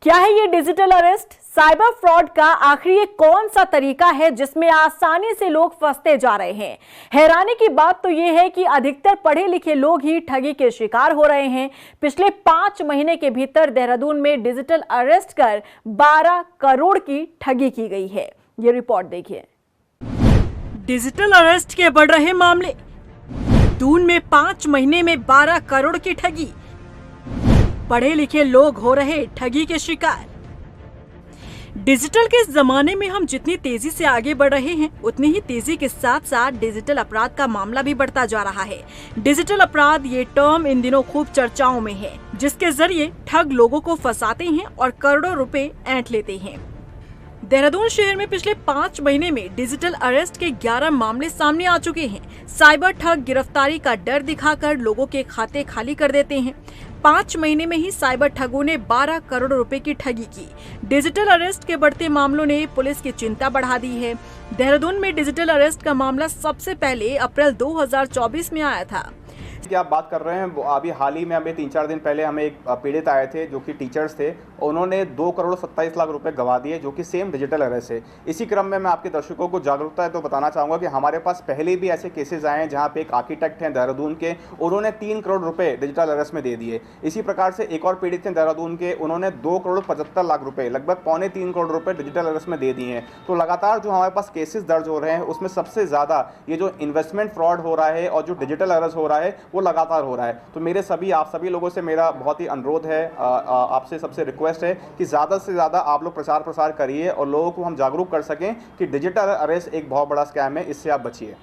क्या है ये डिजिटल अरेस्ट? साइबर फ्रॉड का आखिर ये कौन सा तरीका है जिसमें आसानी से लोग फंसते जा रहे हैं? हैरानी की बात तो ये है कि अधिकतर पढ़े लिखे लोग ही ठगी के शिकार हो रहे हैं। पिछले 5 महीने के भीतर देहरादून में डिजिटल अरेस्ट कर 12 करोड़ की ठगी की गई है। ये रिपोर्ट देखिए। डिजिटल अरेस्ट के बढ़ रहे मामले। दून में 5 महीने में 12 करोड़ की ठगी। पढ़े लिखे लोग हो रहे ठगी के शिकार। डिजिटल के इस जमाने में हम जितनी तेजी से आगे बढ़ रहे हैं, उतनी ही तेजी के साथ साथ डिजिटल अपराध का मामला भी बढ़ता जा रहा है। डिजिटल अपराध ये टर्म इन दिनों खूब चर्चाओं में है, जिसके जरिए ठग लोगों को फंसाते हैं और करोड़ों रुपए ऐंठ लेते हैं। देहरादून शहर में पिछले 5 महीने में डिजिटल अरेस्ट के 11 मामले सामने आ चुके हैं। साइबर ठग गिरफ्तारी का डर दिखाकर लोगों के खाते खाली कर देते हैं। 5 महीने में ही साइबर ठगों ने 12 करोड़ रुपए की ठगी की। डिजिटल अरेस्ट के बढ़ते मामलों ने पुलिस की चिंता बढ़ा दी है। देहरादून में डिजिटल अरेस्ट का मामला सबसे पहले अप्रैल 2024 में आया था। की आप बात कर रहे हैं, वो अभी हाल ही में हमें 3-4 दिन पहले हमें एक पीड़ित आए थे जो कि टीचर्स थे। उन्होंने 2 करोड़ 27 लाख रुपए गवा दिए, जो कि सेम डिजिटल अरेस्ट है। इसी क्रम में मैं आपके दर्शकों को जागरूकता है तो बताना चाहूँगा कि हमारे पास पहले भी ऐसे केसेस आए हैं जहाँ पे एक आर्किटेक्ट हैं देहरादून के, उन्होंने 3 करोड़ रुपये डिजिटल अरेस्ट में दे दिए। इसी प्रकार से एक और पीड़ित थे देहरादून के, उन्होंने 2 करोड़ 75 लाख रुपये, लगभग 2.25 करोड़ रुपये डिजिटल अरेस्ट में दे दिए हैं। तो लगातार जो हमारे पास केसेस दर्ज हो रहे हैं, उसमें सबसे ज़्यादा ये जो इन्वेस्टमेंट फ्रॉड हो रहा है और जो डिजिटल अरेस्ट हो रहा है वो लगातार हो रहा है। तो मेरे आप सभी लोगों से मेरा बहुत ही अनुरोध है, आपसे सबसे रिक्वेस्ट है कि ज़्यादा से ज़्यादा आप लोग प्रचार प्रसार करिए और लोगों को हम जागरूक कर सकें कि डिजिटल अरेस्ट एक बहुत बड़ा स्कैम है, इससे आप बचिए।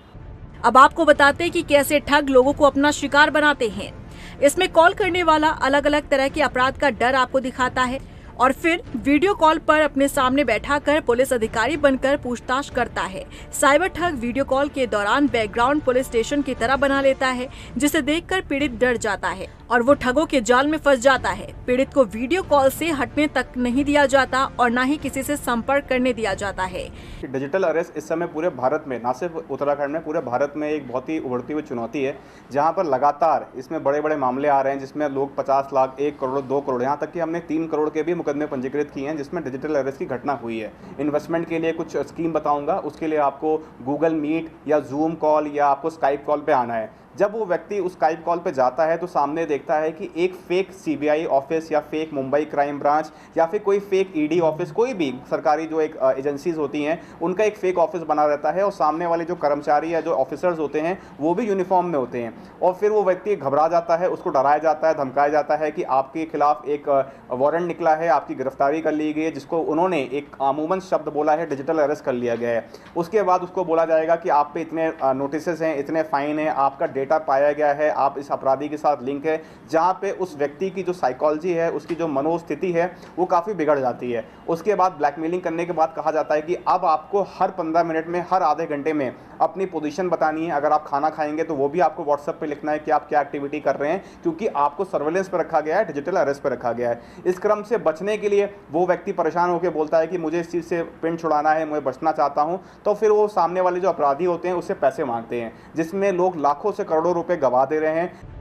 अब आपको बताते हैं कि कैसे ठग लोगों को अपना शिकार बनाते हैं। इसमें कॉल करने वाला अलग अलग तरह के अपराध का डर आपको दिखाता है और फिर वीडियो कॉल पर अपने सामने बैठाकर पुलिस अधिकारी बनकर पूछताछ करता है। साइबर ठग वीडियो कॉल के दौरान बैकग्राउंड पुलिस स्टेशन की तरह बना लेता है, जिसे देखकर पीड़ित डर जाता है और वो ठगों के जाल में फंस जाता है। पीड़ित को वीडियो कॉल से हटने तक नहीं दिया जाता और न ही किसी से संपर्क करने दिया जाता है। डिजिटल अरेस्ट इस समय पूरे भारत में, न सिर्फ उत्तराखंड में, पूरे भारत में एक बहुत ही उभरती हुई चुनौती है, जहाँ पर लगातार इसमें बड़े बड़े मामले आ रहे हैं जिसमें लोग 50 लाख, 1 करोड़, 2 करोड़, यहाँ तक कि हमने 3 करोड़ के भी मुकदमे पंजीकृत किए हैं जिसमें डिजिटल अरेस्ट की घटना हुई है। इन्वेस्टमेंट के लिए कुछ स्कीम बताऊंगा, उसके लिए आपको गूगल मीट या जूम कॉल या आपको स्काइप कॉल पे आना है। जब वो व्यक्ति उस स्काइप कॉल पे जाता है तो सामने देखता है कि एक फेक सीबीआई ऑफिस या फेक मुंबई क्राइम ब्रांच या फिर कोई फेक ईडी ऑफिस, कोई भी सरकारी जो एक एजेंसीज होती हैं, उनका एक फेक ऑफिस बना रहता है और सामने वाले जो कर्मचारी या जो ऑफिसर्स होते हैं वो भी यूनिफॉर्म में होते हैं। और फिर वो व्यक्ति घबरा जाता है, उसको डराया जाता है, धमकाया जाता है कि आपके खिलाफ एक वारंट निकला है, आपकी गिरफ्तारी कर ली गई है, जिसको उन्होंने एक अमूमन शब्द बोला है, डिजिटल अरेस्ट कर लिया गया है। उसके बाद उसको बोला जाएगा कि आप पे इतने नोटिसेस हैं, इतने फाइन है, आपका डेटा पाया गया है, आप इस अपराधी के साथ लिंक है, जहां पे उस व्यक्ति की जो साइकोलॉजी है, उसकी जो मनोस्थिति है, वो काफ़ी बिगड़ जाती है। उसके बाद ब्लैकमेलिंग करने के बाद कहा जाता है कि अब आपको हर 15 मिनट में, हर आधे घंटे में अपनी पोजीशन बतानी है। अगर आप खाना खाएंगे तो वो भी आपको व्हाट्सएप पे लिखना है कि आप क्या एक्टिविटी कर रहे हैं, क्योंकि आपको सर्वेलेंस पर रखा गया है, डिजिटल अरेस्ट पर रखा गया है। इस क्रम से बचने के लिए वो व्यक्ति परेशान होकर बोलता है कि मुझे इस चीज़ से पिन छुड़ाना है, मैं बचना चाहता हूँ, तो फिर वो सामने वाले जो अपराधी होते हैं उससे पैसे मांगते हैं, जिसमें लोग लाखों से करोड़ों रुपए गवा दे रहे हैं।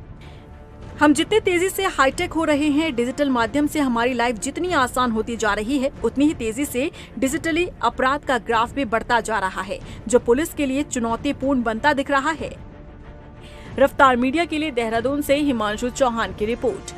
हम जितने तेजी से हाईटेक हो रहे हैं, डिजिटल माध्यम से हमारी लाइफ जितनी आसान होती जा रही है, उतनी ही तेजी से डिजिटली अपराध का ग्राफ भी बढ़ता जा रहा है, जो पुलिस के लिए चुनौतीपूर्ण बनता दिख रहा है। रफ्तार मीडिया के लिए देहरादून से हिमांशु चौहान की रिपोर्ट।